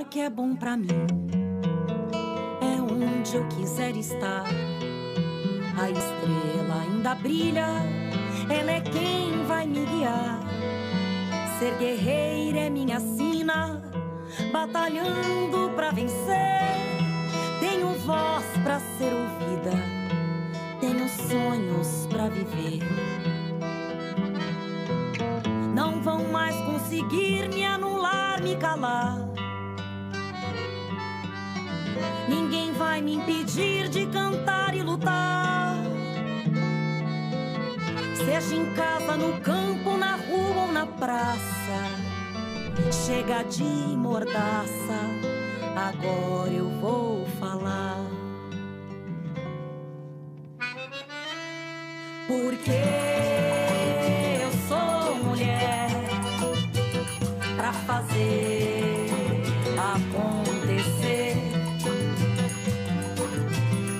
que é bom pra mim, é onde eu quiser estar. A estrela ainda brilha, ela é quem vai me guiar. Ser guerreira é minha sina, batalhando pra vencer. Tenho voz pra ser ouvida, tenho sonhos pra viver. Não vão mais conseguir me anular, me calar. Ninguém vai me impedir de cantar e lutar. Seja em casa, no campo, na rua ou na praça. Chega de mordaça, agora eu vou falar. Porque eu sou mulher pra fazer acontecer.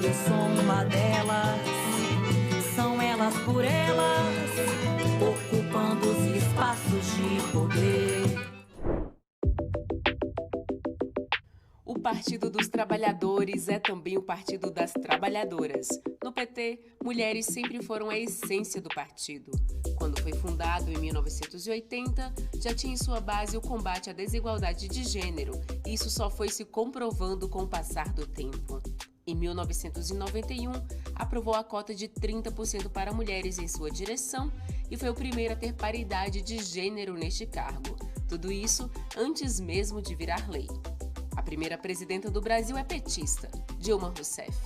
Eu sou uma delas, são elas por elas, ocupando os espaços de poder. O Partido dos Trabalhadores é também o Partido das Trabalhadoras. No PT, mulheres sempre foram a essência do partido. Quando foi fundado em 1980, já tinha em sua base o combate à desigualdade de gênero, e isso só foi se comprovando com o passar do tempo. Em 1991, aprovou a cota de 30% para mulheres em sua direção e foi o primeiro a ter paridade de gênero neste cargo. Tudo isso antes mesmo de virar lei. A primeira presidenta do Brasil é petista, Dilma Rousseff.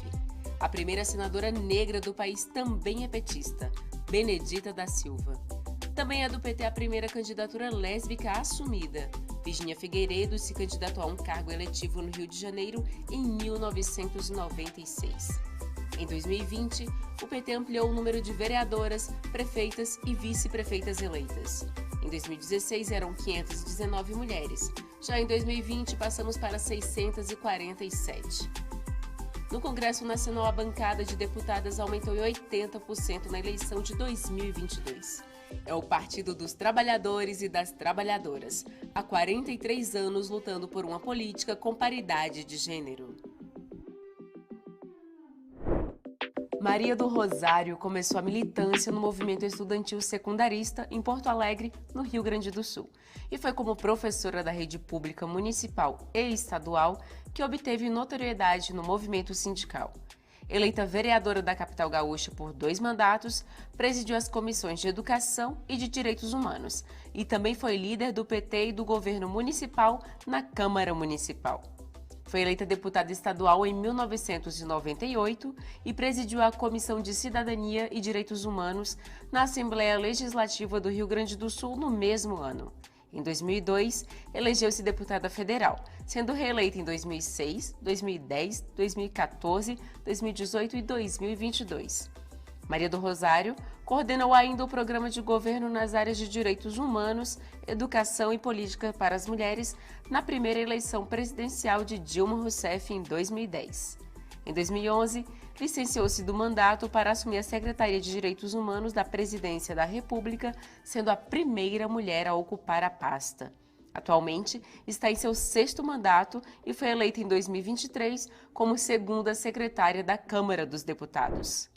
A primeira senadora negra do país também é petista, Benedita da Silva. Também é do PT a primeira candidatura lésbica assumida. Virginia Figueiredo se candidatou a um cargo eletivo no Rio de Janeiro em 1996. Em 2020, o PT ampliou o número de vereadoras, prefeitas e vice-prefeitas eleitas. Em 2016, eram 519 mulheres. Já em 2020, passamos para 647. No Congresso Nacional, a bancada de deputadas aumentou em 80% na eleição de 2022. É o Partido dos Trabalhadores e das Trabalhadoras, há 43 anos lutando por uma política com paridade de gênero. Maria do Rosário começou a militância no movimento estudantil secundarista em Porto Alegre, no Rio Grande do Sul, e foi como professora da rede pública municipal e estadual que obteve notoriedade no movimento sindical. Eleita vereadora da capital gaúcha por 2 mandatos, presidiu as comissões de Educação e de Direitos Humanos e também foi líder do PT e do governo municipal na Câmara Municipal. Foi eleita deputada estadual em 1998 e presidiu a Comissão de Cidadania e Direitos Humanos na Assembleia Legislativa do Rio Grande do Sul no mesmo ano. Em 2002, elegeu-se deputada federal, sendo reeleita em 2006, 2010, 2014, 2018 e 2022. Maria do Rosário coordenou ainda o programa de governo nas áreas de direitos humanos, educação e política para as mulheres na primeira eleição presidencial de Dilma Rousseff em 2010. Em 2011, licenciou-se do mandato para assumir a Secretaria de Direitos Humanos da Presidência da República, sendo a primeira mulher a ocupar a pasta. Atualmente, está em seu 6º mandato e foi eleita em 2023 como segunda secretária da Câmara dos Deputados.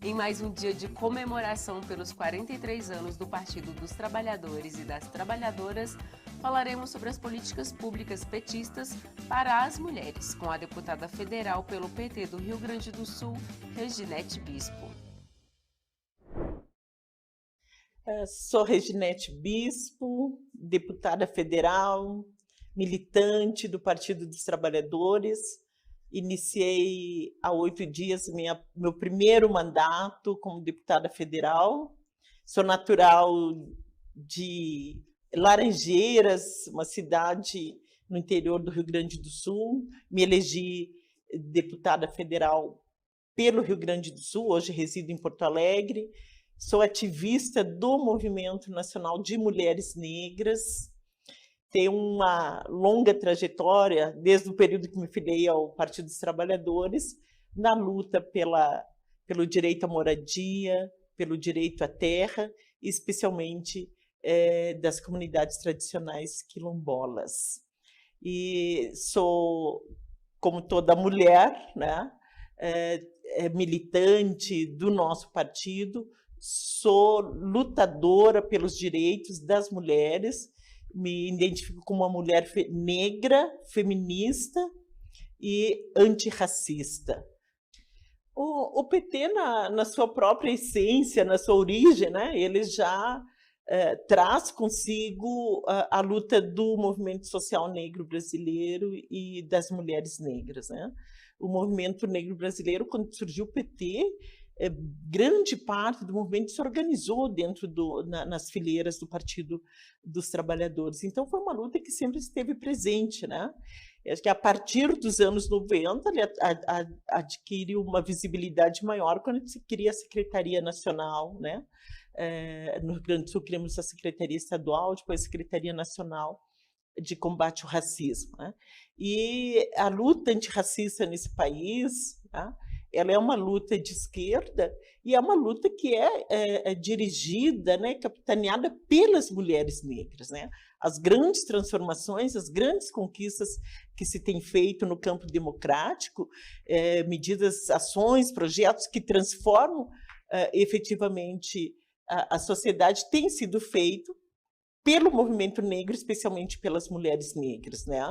Em mais um dia de comemoração pelos 43 anos do Partido dos Trabalhadores e das Trabalhadoras, falaremos sobre as políticas públicas petistas para as mulheres, com a deputada federal pelo PT do Rio Grande do Sul, Reginete Bispo. Sou Reginete Bispo, deputada federal, militante do Partido dos Trabalhadores. Iniciei há 8 dias meu primeiro mandato como deputada federal. Sou natural de Laranjeiras, uma cidade no interior do Rio Grande do Sul. Me elegi deputada federal pelo Rio Grande do Sul, hoje resido em Porto Alegre. Sou ativista do Movimento Nacional de Mulheres Negras. Tenho uma longa trajetória, desde o período que me filiei ao Partido dos Trabalhadores, na luta pelo direito à moradia, pelo direito à terra, especialmente das comunidades tradicionais quilombolas. e sou, como toda mulher, né, militante do nosso partido, sou lutadora pelos direitos das mulheres, me identifico como uma mulher negra, feminista e antirracista. O PT, na sua própria essência, na sua origem, né, ele já traz consigo a luta do movimento social negro brasileiro e das mulheres negras, né? O movimento negro brasileiro, quando surgiu o PT, grande parte do movimento se organizou dentro nas fileiras do Partido dos Trabalhadores. Então, foi uma luta que sempre esteve presente, né? Acho que a partir dos anos 90, ele adquire uma visibilidade maior quando se cria a Secretaria Nacional, né? No Rio Grande do Sul, criamos a Secretaria Estadual, depois a Secretaria Nacional de Combate ao Racismo, né? E a luta antirracista nesse país, né, ela é uma luta de esquerda e é uma luta que é dirigida, né, capitaneada pelas mulheres negras, né? As grandes transformações, as grandes conquistas que se tem feito no campo democrático, medidas, ações, projetos que transformam efetivamente a sociedade, têm sido feito pelo movimento negro, especialmente pelas mulheres negras, né?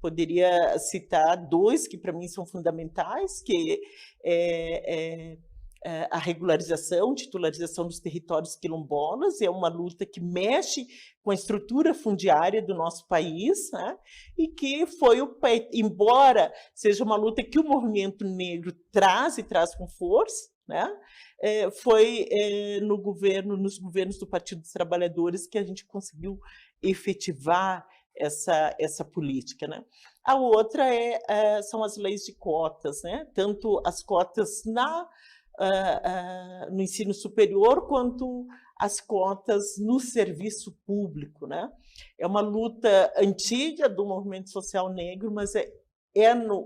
Poderia citar dois que para mim são fundamentais, que a regularização, titularização dos territórios quilombolas, é uma luta que mexe com a estrutura fundiária do nosso país, né? E que foi, embora seja uma luta que o movimento negro traz com força, né? Foi nos governos do Partido dos Trabalhadores que a gente conseguiu efetivar essa política, né? A outra são as leis de cotas, né? Tanto as cotas no ensino superior quanto as cotas no serviço público, né? É uma luta antiga do movimento social negro, mas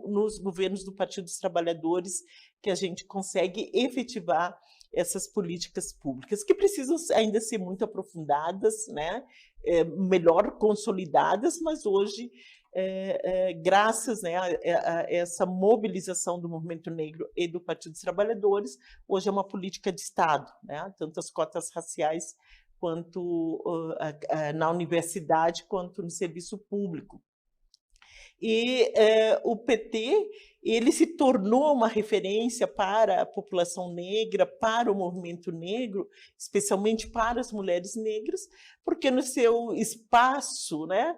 nos governos do Partido dos Trabalhadores que a gente consegue efetivar essas políticas públicas, que precisam ainda ser muito aprofundadas, né? Melhor consolidadas, mas hoje, graças, né, a essa mobilização do movimento negro e do Partido dos Trabalhadores, hoje é uma política de Estado, né? Tanto as cotas raciais quanto na universidade, quanto no serviço público. E o PT, ele se tornou uma referência para a população negra, para o movimento negro, especialmente para as mulheres negras, porque no seu espaço, né,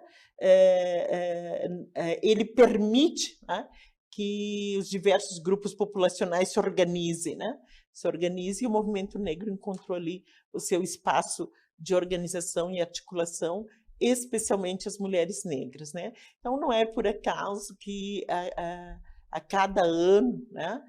ele permite, né, que os diversos grupos populacionais se organizem, né? Se organizem, e o movimento negro encontrou ali o seu espaço de organização e articulação, especialmente as mulheres negras, né? Então, não é por acaso que a cada ano, né,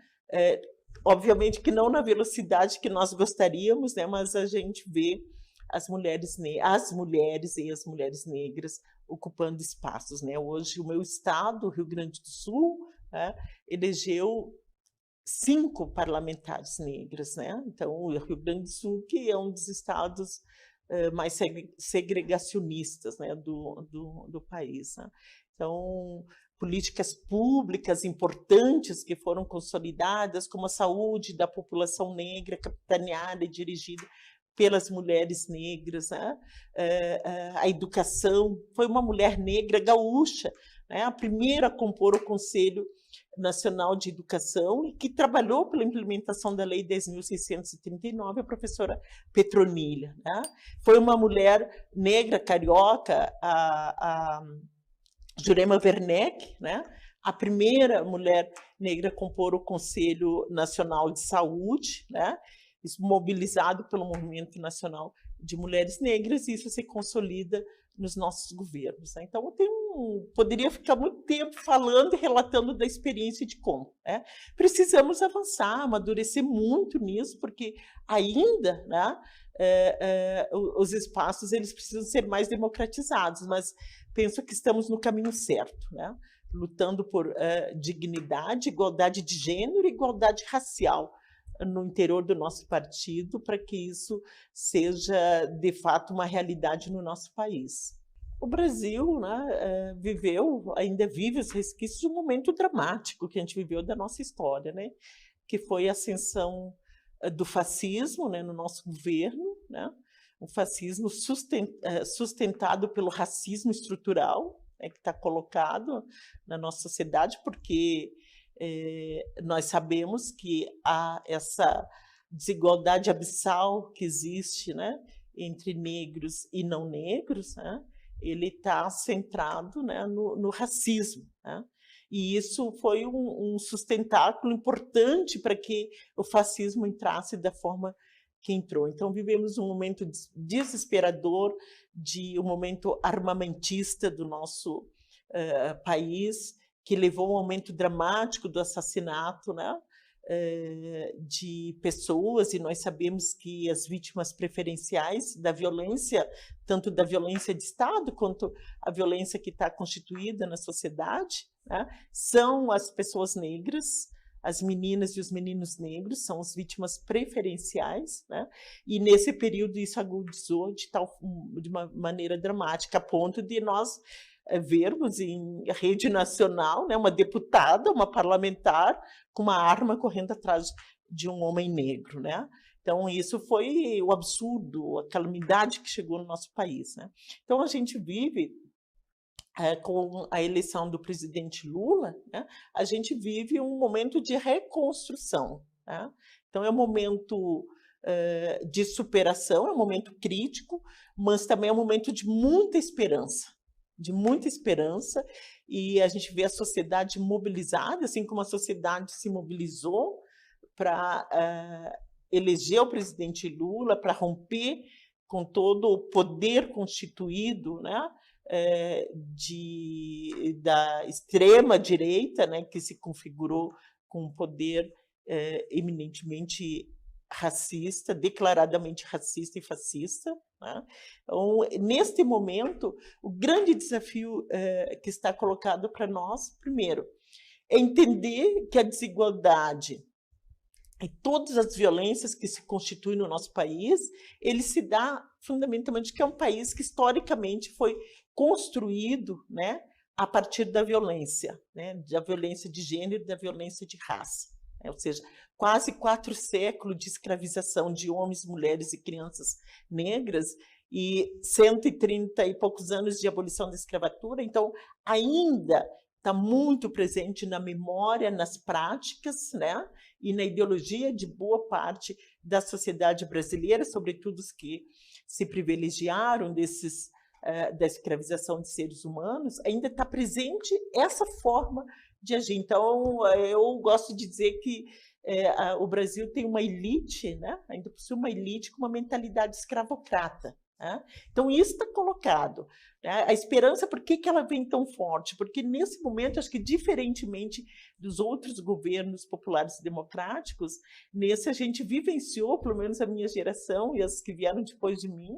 obviamente que não na velocidade que nós gostaríamos, né, mas a gente vê as mulheres e as mulheres negras ocupando espaços, né? Hoje, o meu estado, o Rio Grande do Sul, né, elegeu 5 parlamentares negras, né? Então, o Rio Grande do Sul, que é um dos estados mais segregacionistas, né, do país, né? Então, políticas públicas importantes que foram consolidadas, como a saúde da população negra, capitaneada e dirigida pelas mulheres negras, né? A educação, foi uma mulher negra gaúcha, né, a primeira a compor o Conselho Nacional de Educação, e que trabalhou pela implementação da Lei 10.639, a professora Petronília, né? Foi uma mulher negra carioca, a Jurema Werneck, né? A primeira mulher negra a compor o Conselho Nacional de Saúde, né? Isso mobilizado pelo Movimento Nacional de Mulheres Negras, e isso se consolida nos nossos governos, né? Então, poderia ficar muito tempo falando e relatando da experiência de como, né? Precisamos avançar, amadurecer muito nisso, porque ainda, né, os espaços eles precisam ser mais democratizados, mas penso que estamos no caminho certo, né? Lutando por dignidade, igualdade de gênero e igualdade racial no interior do nosso partido, para que isso seja, de fato, uma realidade no nosso país. O Brasil, né, ainda vive os resquícios de um momento dramático que a gente viveu da nossa história, né, que foi a ascensão do fascismo, né, no nosso governo, né, o fascismo sustentado pelo racismo estrutural, né, que está colocado na nossa sociedade, porque nós sabemos que há essa desigualdade abissal que existe, né, entre negros e não negros, né, ele está centrado, né, no racismo, né? E isso foi um sustentáculo importante para que o fascismo entrasse da forma que entrou. Então, vivemos um momento desesperador, um momento armamentista do nosso país, que levou a um aumento dramático do assassinato, né, de pessoas, e nós sabemos que as vítimas preferenciais da violência, tanto da violência de Estado quanto a violência que está constituída na sociedade, né, são as pessoas negras, as meninas e os meninos negros são as vítimas preferenciais, né, e nesse período isso agudizou de uma maneira dramática, a ponto de nós vermos em rede nacional, né, uma deputada, uma parlamentar, com uma arma correndo atrás de um homem negro, né? Então, isso foi o absurdo, a calamidade que chegou no nosso país, né? Então, a gente vive, com a eleição do presidente Lula, né, a gente vive um momento de reconstrução, né? Então, é um momento de superação, é um momento crítico, mas também é um momento de muita esperança, e a gente vê a sociedade mobilizada, assim como a sociedade se mobilizou para eleger o presidente Lula, para romper com todo o poder constituído, né, da extrema-direita, né, que se configurou com um poder eminentemente racista, declaradamente racista e fascista, né? Então, neste momento, o grande desafio que está colocado para nós, primeiro, é entender que a desigualdade e todas as violências que se constituem no nosso país, ele se dá fundamentalmente que é um país que historicamente foi construído, né, a partir da violência, né, da violência de gênero e da violência de raça. Ou seja, quase 4 séculos de escravização de homens, mulheres e crianças negras e 130 e poucos anos de abolição da escravatura. Então, ainda está muito presente na memória, nas práticas, né, e na ideologia de boa parte da sociedade brasileira, sobretudo os que se privilegiaram da escravização de seres humanos, ainda está presente essa forma de agir. Então, eu gosto de dizer que o Brasil tem uma elite, né? Ainda possui uma elite com uma mentalidade escravocrata, né? Então, isso está colocado, né? A esperança, por que ela vem tão forte? Porque, nesse momento, acho que, diferentemente dos outros governos populares e democráticos, nesse a gente vivenciou, pelo menos a minha geração e as que vieram depois de mim,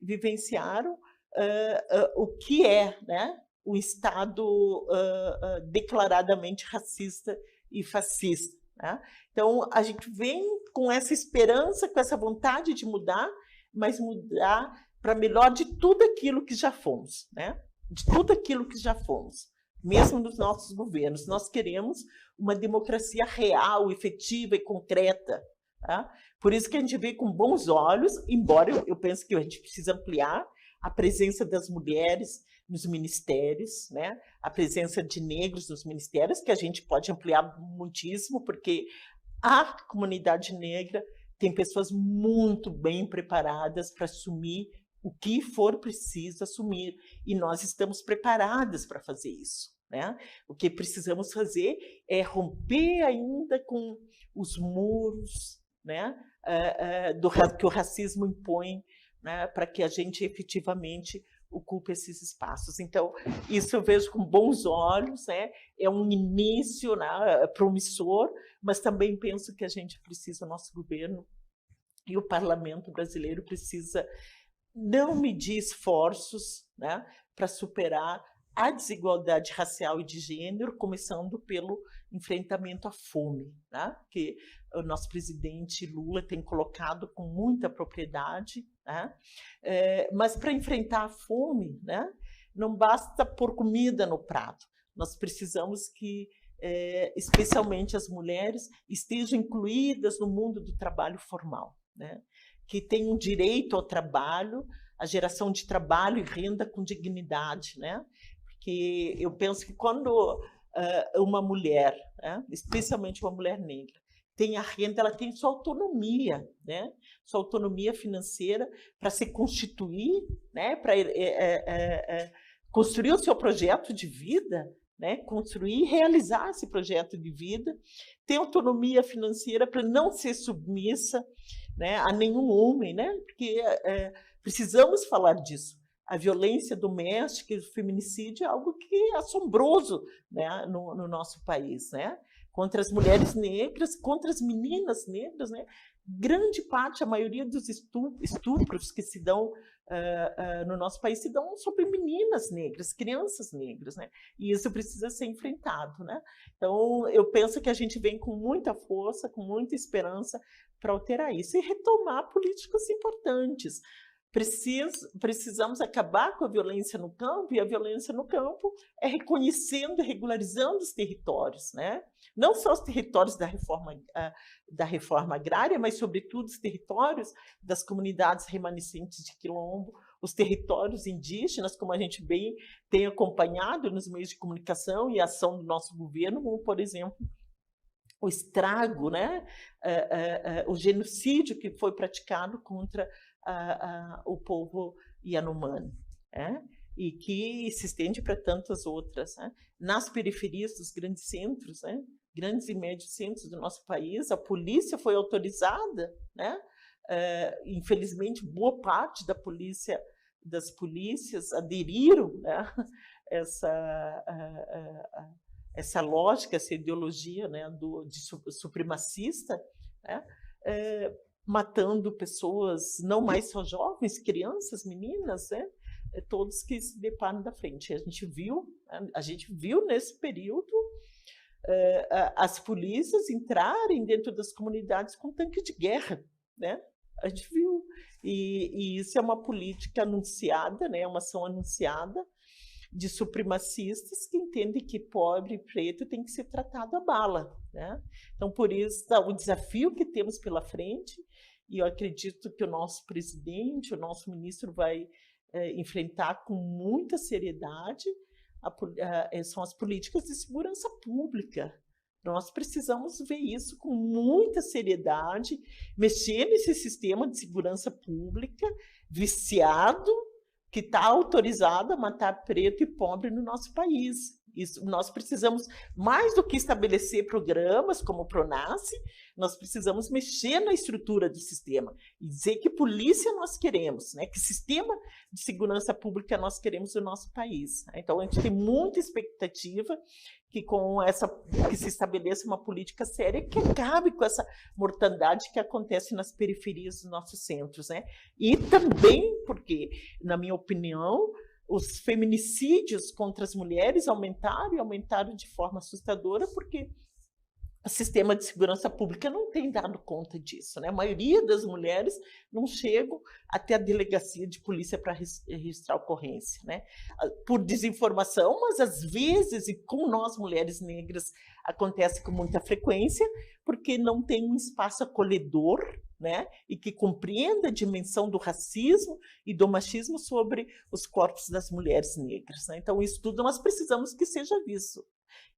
vivenciaram o que é, né, o Estado declaradamente racista e fascista, né? Então, a gente vem com essa esperança, com essa vontade de mudar, mas mudar para melhor de tudo aquilo que já fomos, né? De tudo aquilo que já fomos, mesmo nos nossos governos. Nós queremos uma democracia real, efetiva e concreta, tá? Por isso que a gente vê com bons olhos, embora eu pense que a gente precisa ampliar a presença das mulheres nos ministérios, né? A presença de negros nos ministérios, que a gente pode ampliar muitíssimo, porque a comunidade negra tem pessoas muito bem preparadas para assumir o que for preciso assumir, e nós estamos preparadas para fazer isso, né? O que precisamos fazer é romper ainda com os muros, né, que o racismo impõe, né, para que a gente efetivamente ocupe esses espaços. Então, isso eu vejo com bons olhos, né? É um início, né, promissor, mas também penso que a gente precisa, o nosso governo e o parlamento brasileiro precisa não medir esforços, né, para superar a desigualdade racial e de gênero, começando pelo enfrentamento à fome, né, que o nosso presidente Lula tem colocado com muita propriedade, né, mas para enfrentar a fome, né, não basta pôr comida no prato, nós precisamos que, especialmente as mulheres, estejam incluídas no mundo do trabalho formal, né? Que tenham direito ao trabalho, a geração de trabalho e renda com dignidade, né? Porque eu penso que quando uma mulher, né, especialmente uma mulher negra, tem a renda, ela tem sua autonomia, né? Sua autonomia financeira para se constituir, né? Para construir o seu projeto de vida, né? Construir e realizar esse projeto de vida, ter autonomia financeira para não ser submissa, né, a nenhum homem, né? Porque precisamos falar disso. A violência doméstica e o feminicídio é algo que é assombroso, né, no nosso país, né? Contra as mulheres negras, contra as meninas negras, né? Grande parte, a maioria dos estupros que se dão no nosso país se dão sobre meninas negras, crianças negras, né? E isso precisa ser enfrentado, né? Então, eu penso que a gente vem com muita força, com muita esperança para alterar isso e retomar políticas importantes. Precisamos acabar com a violência no campo, e a violência no campo é reconhecendo e regularizando os territórios, né? Não só os territórios da reforma agrária, mas, sobretudo, os territórios das comunidades remanescentes de quilombo, os territórios indígenas, como a gente bem tem acompanhado nos meios de comunicação e ação do nosso governo, como, por exemplo, o estrago, né? O genocídio que foi praticado contra o povo Yanomami, né? E que se estende para tantas outras, né? Nas periferias dos grandes centros, né? Grandes e médios centros do nosso país, a polícia foi autorizada, né? Infelizmente, boa parte das polícias aderiram, né? Essa lógica, essa ideologia, né, supremacista, né, matando pessoas, não mais só jovens, crianças, meninas, né, todos que se deparam da frente. A gente viu nesse período as polícias entrarem dentro das comunidades com tanque de guerra, né? A gente viu, e isso é uma política anunciada, né, uma ação anunciada de supremacistas que entendem que pobre e preto tem que ser tratado a bala, né? Então, por isso, o desafio que temos pela frente, e eu acredito que o nosso presidente, o nosso ministro vai enfrentar com muita seriedade, são as políticas de segurança pública. Nós precisamos ver isso com muita seriedade, mexer nesse sistema de segurança pública viciado, que está autorizado a matar preto e pobre no nosso país. Isso, nós precisamos, mais do que estabelecer programas como o PRONASSE, nós precisamos mexer na estrutura do sistema e dizer que polícia nós queremos, né? Que sistema de segurança pública nós queremos no nosso país. Então, a gente tem muita expectativa que se estabeleça uma política séria que acabe com essa mortandade que acontece nas periferias dos nossos centros, né? E também porque, na minha opinião, os feminicídios contra as mulheres aumentaram de forma assustadora, porque o sistema de segurança pública não tem dado conta disso, né? A maioria das mulheres não chegam até a delegacia de polícia para registrar a ocorrência, né? Por desinformação, mas às vezes, e com nós mulheres negras acontece com muita frequência, porque não tem um espaço acolhedor, né? E que compreenda a dimensão do racismo e do machismo sobre os corpos das mulheres negras, né? Então, isso tudo nós precisamos que seja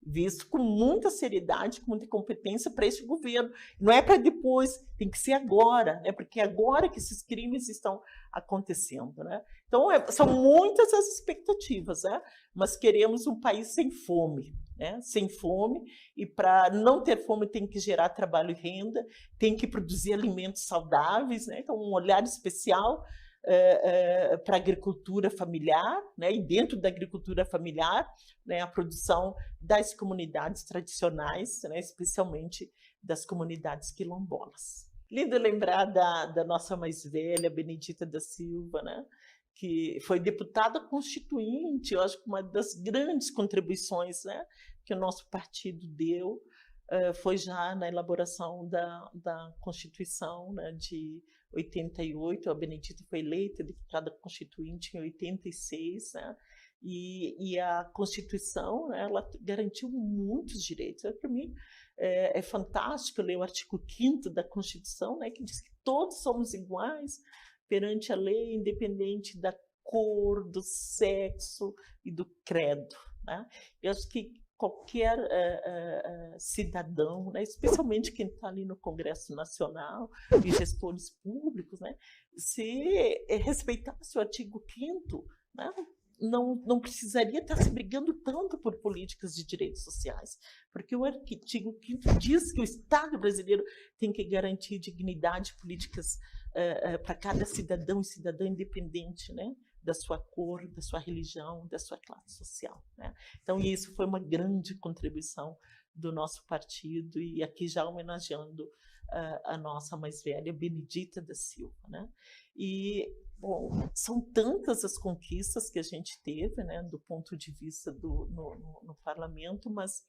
visto com muita seriedade, com muita competência para este governo. Não é para depois, tem que ser agora, né? Porque é agora que esses crimes estão acontecendo, né? Então, são muitas as expectativas, né? Mas queremos um país sem fome, né? Sem fome, e para não ter fome tem que gerar trabalho e renda, tem que produzir alimentos saudáveis, né? Então, um olhar especial para a agricultura familiar, né? E dentro da agricultura familiar, né, a produção das comunidades tradicionais, né, especialmente das comunidades quilombolas. Lindo lembrar da nossa mais velha, Benedita da Silva, né, que foi deputada constituinte. Eu acho que uma das grandes contribuições, né, que o nosso partido deu foi já na elaboração da Constituição, né, de 88, a Benedita foi eleita deputada constituinte em 86, né? E a Constituição, né, ela garantiu muitos direitos. Para mim, é fantástico ler o artigo 5º da Constituição, né, que diz que todos somos iguais perante a lei, independente da cor, do sexo e do credo. Né? Eu acho que qualquer cidadão, né, especialmente quem está ali no Congresso Nacional e gestores públicos, né, se respeitasse o artigo 5º, né, não precisaria estar se brigando tanto por políticas de direitos sociais, porque o artigo 5º diz que o Estado brasileiro tem que garantir dignidade, políticas para cada cidadão e cidadã independente, né, da sua cor, da sua religião, da sua classe social. Né? Então, isso foi uma grande contribuição do nosso partido, e aqui já homenageando a nossa mais velha, Benedita da Silva. Né? E, bom, são tantas as conquistas que a gente teve, né, do ponto de vista no parlamento, mas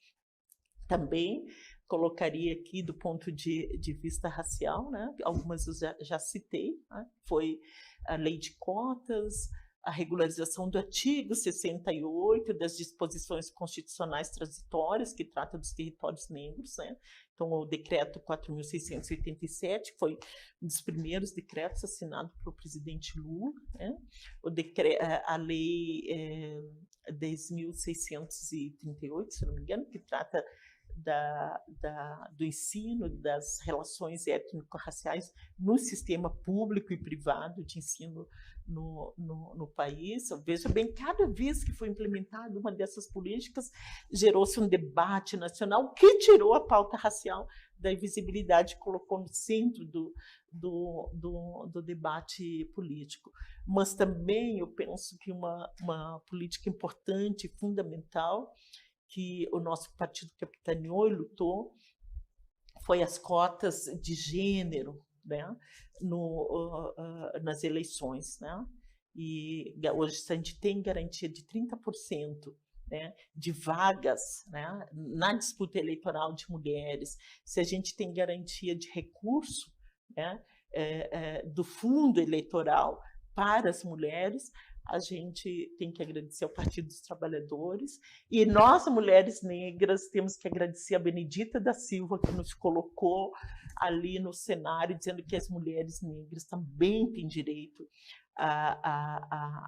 também colocaria aqui do ponto de vista racial, né, algumas eu já citei, né, foi a lei de cotas, a regularização do artigo 68 das disposições constitucionais transitórias que trata dos territórios negros, né? Então, o decreto 4.687 foi um dos primeiros decretos assinado pelo presidente Lula, né? A lei 10.638, se não me engano, que trata do ensino, das relações étnico-raciais no sistema público e privado de ensino no país. Veja bem, cada vez que foi implementada uma dessas políticas, gerou-se um debate nacional que tirou a pauta racial da invisibilidade, colocou no centro do debate político. Mas também eu penso que uma política importante e fundamental que o nosso partido capitaneou e lutou foi as cotas de gênero, né, nas eleições. Né? E hoje a gente tem garantia de 30%, né, de vagas, né, na disputa eleitoral de mulheres, se a gente tem garantia de recurso, né, do fundo eleitoral para as mulheres, a gente tem que agradecer ao Partido dos Trabalhadores, e nós, mulheres negras, temos que agradecer a Benedita da Silva, que nos colocou ali no cenário, dizendo que as mulheres negras também têm direito a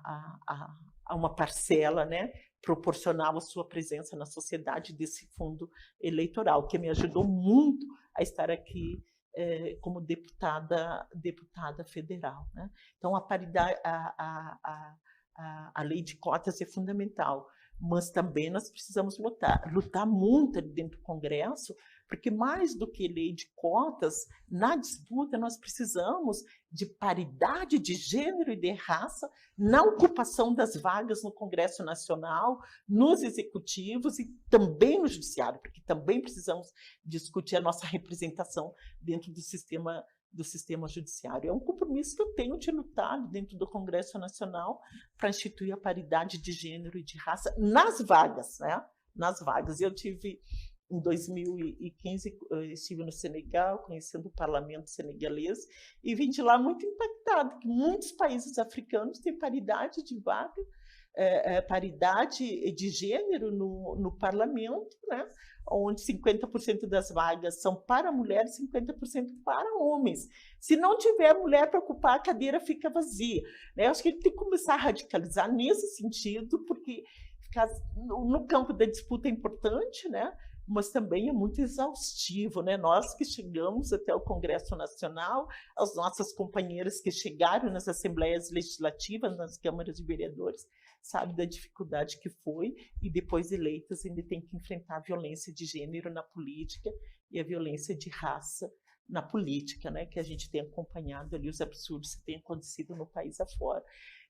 uma parcela, né, proporcional à sua presença na sociedade desse fundo eleitoral, que me ajudou muito a estar aqui como deputada federal. Né? Então, a paridade, a lei de cotas é fundamental, mas também nós precisamos lutar muito dentro do Congresso, porque mais do que lei de cotas, na disputa nós precisamos de paridade de gênero e de raça na ocupação das vagas no Congresso Nacional, nos executivos e também no Judiciário, porque também precisamos discutir a nossa representação dentro do sistema judiciário. É um compromisso que eu tenho de lutar dentro do Congresso Nacional para instituir a paridade de gênero e de raça nas vagas, né? Nas vagas. Eu tive, em 2015, estive no Senegal, conhecendo o parlamento senegalês, e vim de lá muito impactado, que muitos países africanos têm paridade de vaga, paridade de gênero no parlamento, né? Onde 50% das vagas são para mulheres, 50% para homens. Se não tiver mulher para ocupar, a cadeira fica vazia. Né? Acho que a gente tem que começar a radicalizar nesse sentido, porque ficar no campo da disputa é importante, né? Mas também é muito exaustivo. Né? Nós que chegamos até o Congresso Nacional, as nossas companheiras que chegaram nas assembleias legislativas, nas câmaras de vereadores, sabe da dificuldade que foi, e depois eleitas ainda tem que enfrentar a violência de gênero na política e a violência de raça na política, né, que a gente tem acompanhado ali, os absurdos que têm acontecido no país afora.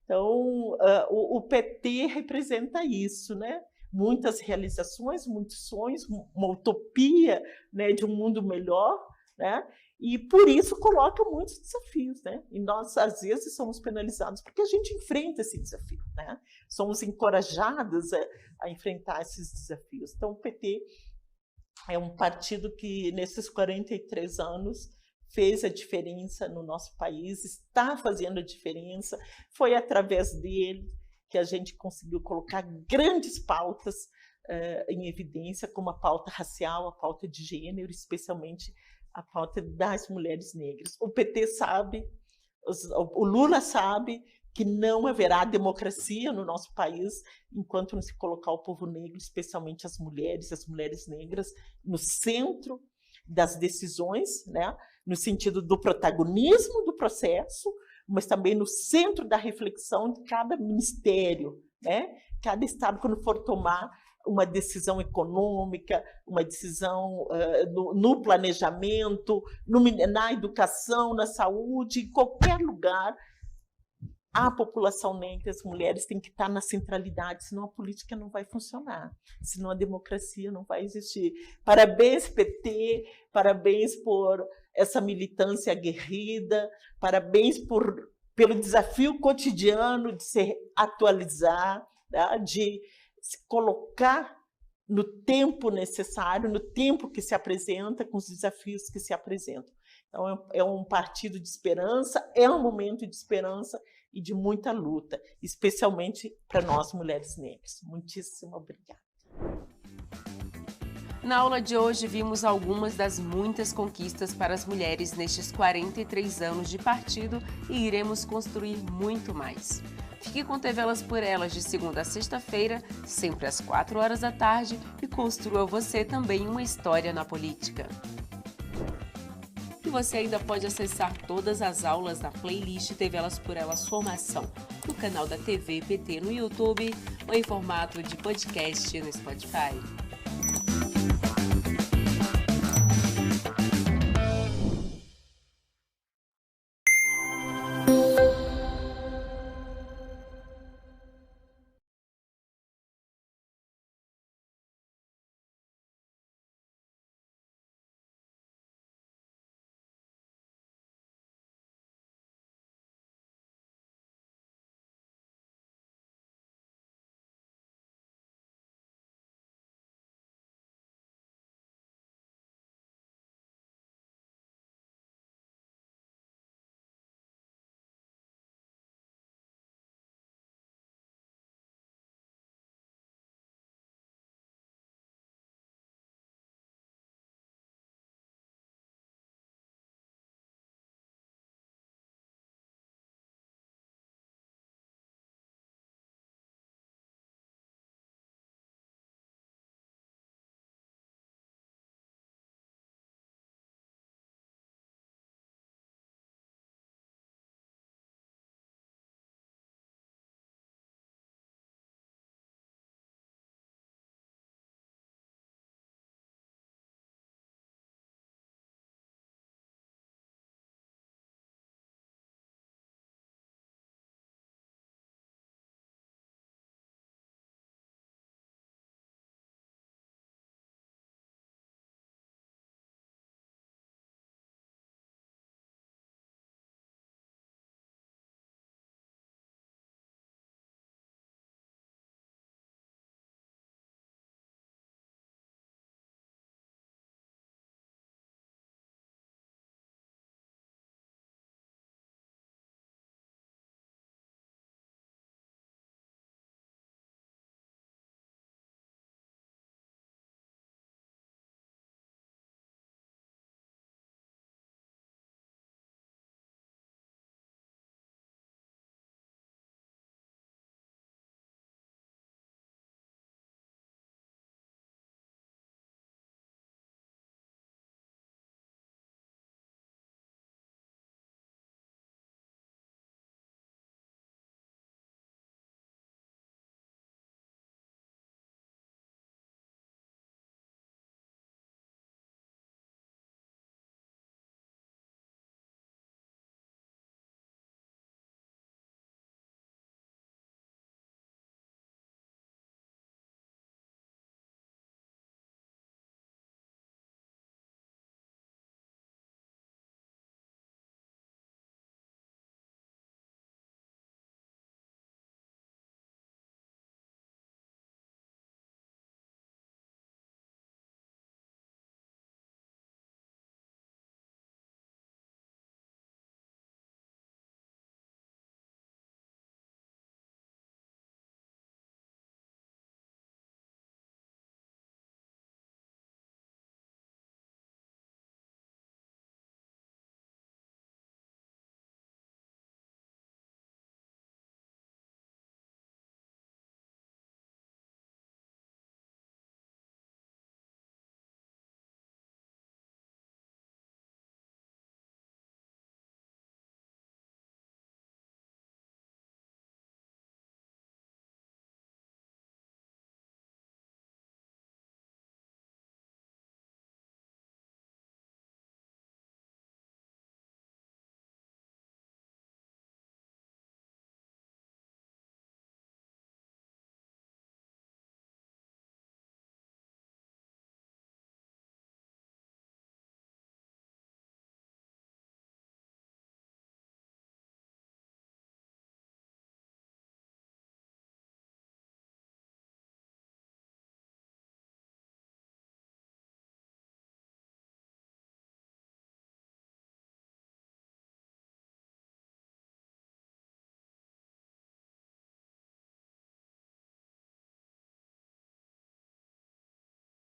Então, o PT representa isso, né? Muitas realizações, muitos sonhos, uma utopia, né, de um mundo melhor, né? E, por isso, coloca muitos desafios. Né? E nós, às vezes, somos penalizados porque a gente enfrenta esse desafio. Né? Somos encorajados a enfrentar esses desafios. Então, o PT é um partido que, nesses 43 anos, fez a diferença no nosso país, está fazendo a diferença, foi através dele que a gente conseguiu colocar grandes pautas em evidência, como a pauta racial, a pauta de gênero, especialmente a pauta das mulheres negras. O PT sabe, o Lula sabe que não haverá democracia no nosso país enquanto não se colocar o povo negro, especialmente as mulheres negras, no centro das decisões, né? No sentido do protagonismo do processo, mas também no centro da reflexão de cada ministério, né? Cada estado, quando for tomar uma decisão econômica, uma decisão no planejamento, na educação, na saúde, em qualquer lugar, a população negra, as mulheres têm que estar na centralidade, senão a política não vai funcionar, senão a democracia não vai existir. Parabéns, PT, parabéns por essa militância aguerrida, parabéns pelo desafio cotidiano de se atualizar, né, de se colocar no tempo necessário, no tempo que se apresenta, com os desafios que se apresentam. Então, é um partido de esperança, é um momento de esperança e de muita luta, especialmente para nós, mulheres negras. Muitíssimo obrigada. Na aula de hoje, vimos algumas das muitas conquistas para as mulheres nestes 43 anos de partido e iremos construir muito mais. Fique com TV Elas por Elas de segunda a sexta-feira, sempre às 4 horas da tarde, e construa você também uma história na política. E você ainda pode acessar todas as aulas da playlist TV Elas por Elas Formação no canal da TV PT no YouTube ou em formato de podcast no Spotify.